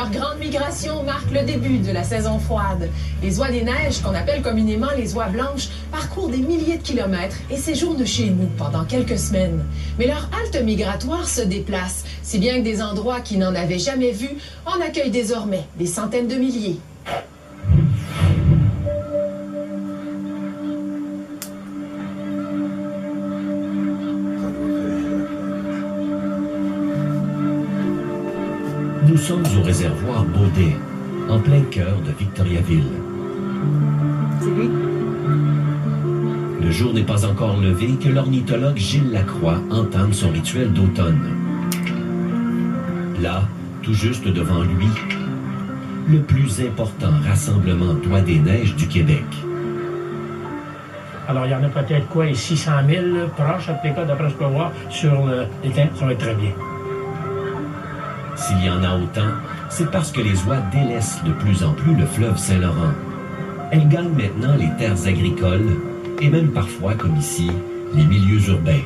Leur grande migration marque le début de la saison froide. Les oies des neiges, qu'on appelle communément les oies blanches, parcourent des milliers de kilomètres et séjournent chez nous pendant quelques semaines. Mais leur halte migratoire se déplace, si bien que des endroits qui n'en avaient jamais vu en accueillent désormais des centaines de milliers. Nous sommes au réservoir Baudet, en plein cœur de Victoriaville. C'est lui. Le jour n'est pas encore levé que l'ornithologue Gilles Lacroix entame son rituel d'automne. Là, tout juste devant lui, le plus important rassemblement d'oies des neiges du Québec. Alors, il y en a peut-être quoi, 600 000 proches, à tous les cas, d'après ce qu'on peut voir, sur l'étang. Ça va être très bien. S'il y en a autant, c'est parce que les oies délaissent de plus en plus le fleuve Saint-Laurent. Elles gagnent maintenant les terres agricoles et même parfois, comme ici, les milieux urbains.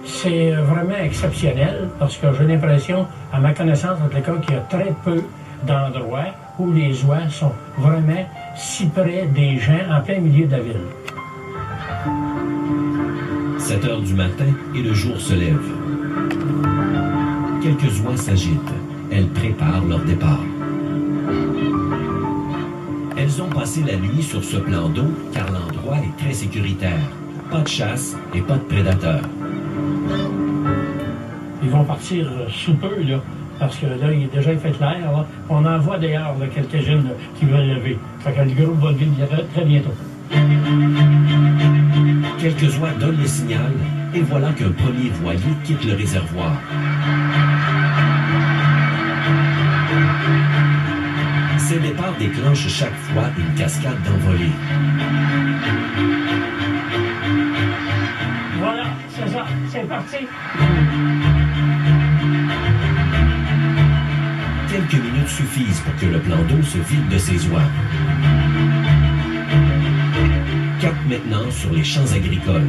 C'est vraiment exceptionnel parce que j'ai l'impression, à ma connaissance, en tout cas, qu'il y a très peu d'endroits où les oies sont vraiment si près des gens en plein milieu de la ville. 7 heures du matin et le jour se lève. Quelques oies s'agitent. Elles préparent leur départ. Elles ont passé la nuit sur ce plan d'eau car l'endroit est très sécuritaire. Pas de chasse et pas de prédateurs. Ils vont partir sous peu, là, parce que là, il est déjà fait l'air. Là. On en voit d'ailleurs quelques-unes là, qui veulent lever. Fait que le groupe va lever très bientôt. Quelques oies donnent le signal et voilà qu'un premier voilier quitte le réservoir. Ces départs déclenchent chaque fois une cascade d'envolée. Voilà, c'est ça, c'est parti. Quelques minutes suffisent pour que le plan d'eau se vide de ses oies. Cap maintenant sur les champs agricoles.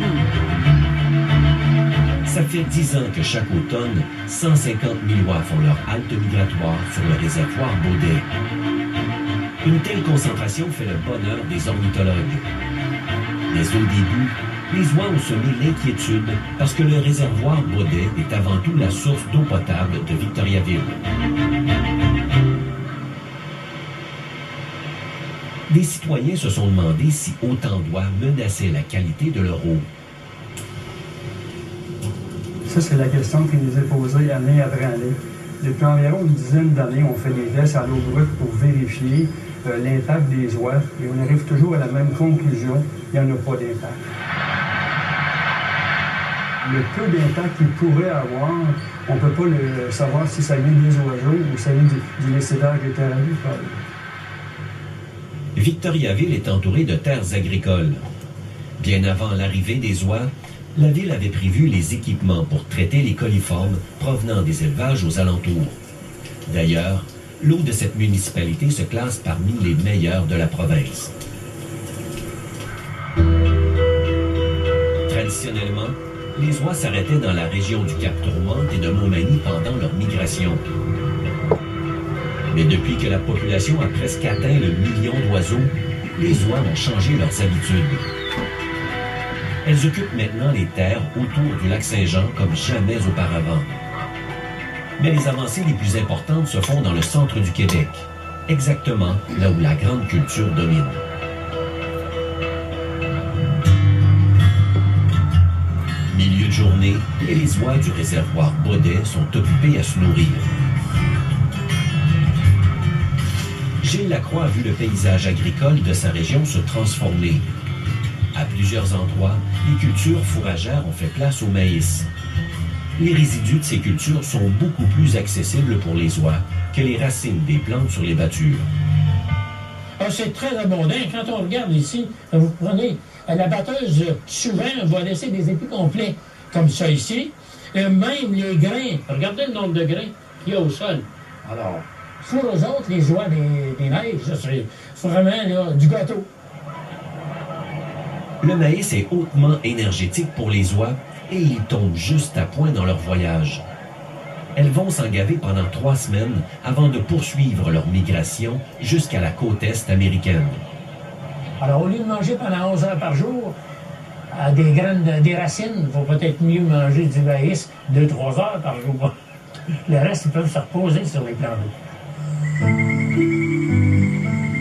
Ça fait 10 ans que chaque automne, 150 000 oies font leur halte migratoire sur le réservoir Baudet. Une telle concentration fait le bonheur des ornithologues. Mais au début, les oies ont semé l'inquiétude parce que le réservoir Baudet est avant tout la source d'eau potable de Victoriaville. Des citoyens se sont demandé si autant d'oies menaçaient la qualité de leur eau. Ça, c'est la question qui nous est posée année après année. Depuis environ une dizaine d'années, on fait des tests à l'eau brute pour vérifier l'impact des oies et on arrive toujours à la même conclusion, il n'y en a pas d'impact. Le peu d'impact qu'il pourrait avoir, on ne peut pas le savoir si ça vient des oiseaux ou ça vient du lessitage des terres agricoles. Victoriaville est entourée de terres agricoles. Bien avant l'arrivée des oies, la ville avait prévu les équipements pour traiter les coliformes provenant des élevages aux alentours. D'ailleurs, l'eau de cette municipalité se classe parmi les meilleures de la province. Traditionnellement, les oies s'arrêtaient dans la région du Cap-Tourmente et de Montmagny pendant leur migration. Mais depuis que la population a presque atteint le million d'oiseaux, les oies ont changé leurs habitudes. Elles occupent maintenant les terres autour du lac Saint-Jean comme jamais auparavant. Mais les avancées les plus importantes se font dans le centre du Québec, exactement là où la grande culture domine. Milieu de journée, et les oies du réservoir Baudet sont occupées à se nourrir. Gilles Lacroix a vu le paysage agricole de sa région se transformer. À plusieurs endroits, les cultures fourragères ont fait place au maïs. Les résidus de ces cultures sont beaucoup plus accessibles pour les oies que les racines des plantes sur les battures. C'est très abondant. Quand on regarde ici, vous prenez la batteuse, souvent, va laisser des épis complets, comme ça ici. Même les grains, regardez le nombre de grains qu'il y a au sol. Alors, pour eux autres, les oies des neiges, c'est vraiment là, du gâteau. Le maïs est hautement énergétique pour les oies et ils tombent juste à point dans leur voyage. Elles vont s'engaver pendant 3 semaines avant de poursuivre leur migration jusqu'à la côte est américaine. Alors, au lieu de manger pendant 11 heures par jour, des graines, des racines, il faut peut-être mieux manger du maïs 2-3 heures par jour. Le reste, ils peuvent se reposer sur les plans d'eau.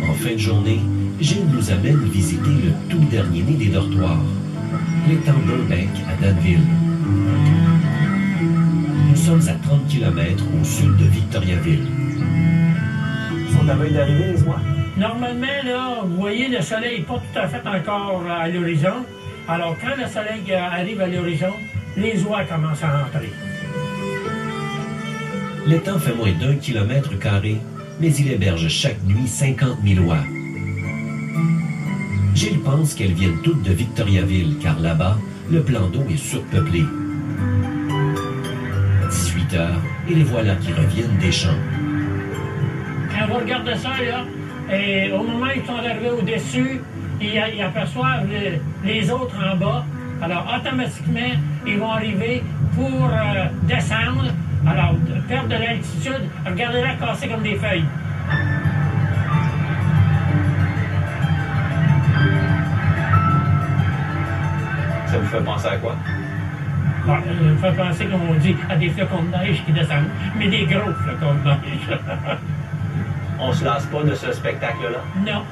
En fin de journée, Gilles nous amène visiter le tout dernier né des dortoirs, l'étang Burbank à Danville. Nous sommes à 30 km au sud de Victoriaville. Ils sont à veille d'arriver, les oies? Normalement, là, vous voyez, le soleil n'est pas tout à fait encore à l'horizon. Alors, quand le soleil arrive à l'horizon, les oies commencent à entrer. L'étang fait moins d'1 km carré, mais il héberge chaque nuit 50 000 oies. Gilles pense qu'elles viennent toutes de Victoriaville, car là-bas, le plan d'eau est surpeuplé. 18 heures, et les voilà qui reviennent des champs. Quand vous regardez ça, là, et au moment où ils sont arrivés au-dessus, ils aperçoivent les autres en bas. Alors, automatiquement, ils vont arriver pour descendre. Alors, perdre de l'altitude, regardez-la casser comme des feuilles. Ça vous fait penser à quoi? Bon, ça me fait penser, comme on dit, à des flocons de neige qui descendent, mais des gros flocons de neige. On se lasse pas de ce spectacle-là? Non,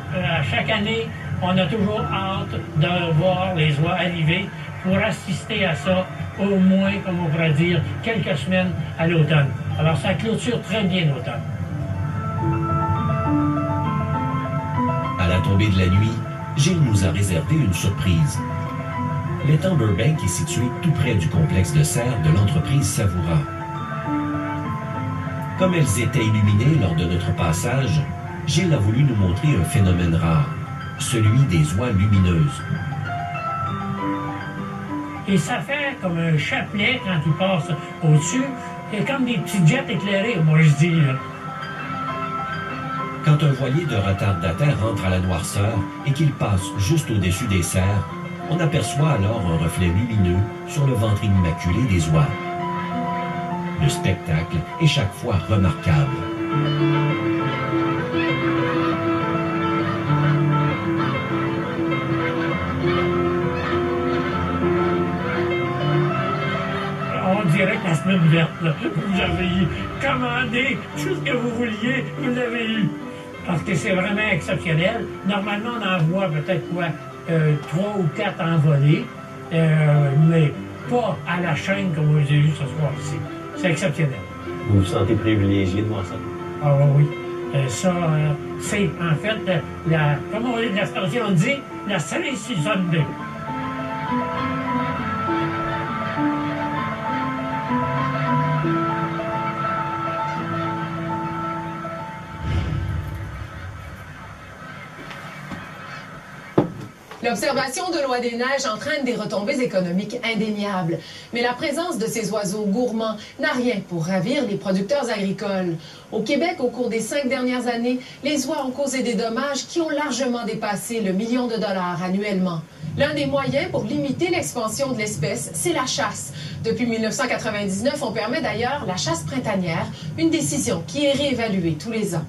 chaque année, on a toujours hâte de voir les oies arriver pour assister à ça, au moins, comme on pourrait dire, quelques semaines à l'automne. Alors, ça clôture très bien l'automne. À la tombée de la nuit, Gilles nous a réservé une surprise. L'étang Burbank est situé tout près du complexe de serre de l'entreprise Savoura. Comme elles étaient illuminées lors de notre passage, Gilles a voulu nous montrer un phénomène rare, celui des oies lumineuses. Et ça fait comme un chapelet quand il passe au-dessus. C'est comme des petits jets éclairés, moi je dis. Là. Quand un voilier de retardataire rentre à la noirceur et qu'il passe juste au-dessus des serres, on aperçoit alors un reflet lumineux sur le ventre immaculé des oies. Le spectacle est chaque fois remarquable. On dirait que la semaine verte, là, vous avez commandé tout ce que vous vouliez, vous l'avez eu. Parce que c'est vraiment exceptionnel. Normalement, on en voit peut-être quoi, 3 ou 4 envolés, mais pas à la chaîne comme vous avez eu ce soir ici. C'est exceptionnel. Vous vous sentez privilégié de voir ça? Ah oui. Ça, c'est en fait, comme on dit de l'expression, on dit la cerise sur le Sunday. L'observation de l'oie des neiges entraîne des retombées économiques indéniables. Mais la présence de ces oiseaux gourmands n'a rien pour ravir les producteurs agricoles. Au Québec, au cours des 5 dernières années, les oies ont causé des dommages qui ont largement dépassé le $1 million annuellement. L'un des moyens pour limiter l'expansion de l'espèce, c'est la chasse. Depuis 1999, on permet d'ailleurs la chasse printanière, une décision qui est réévaluée tous les ans.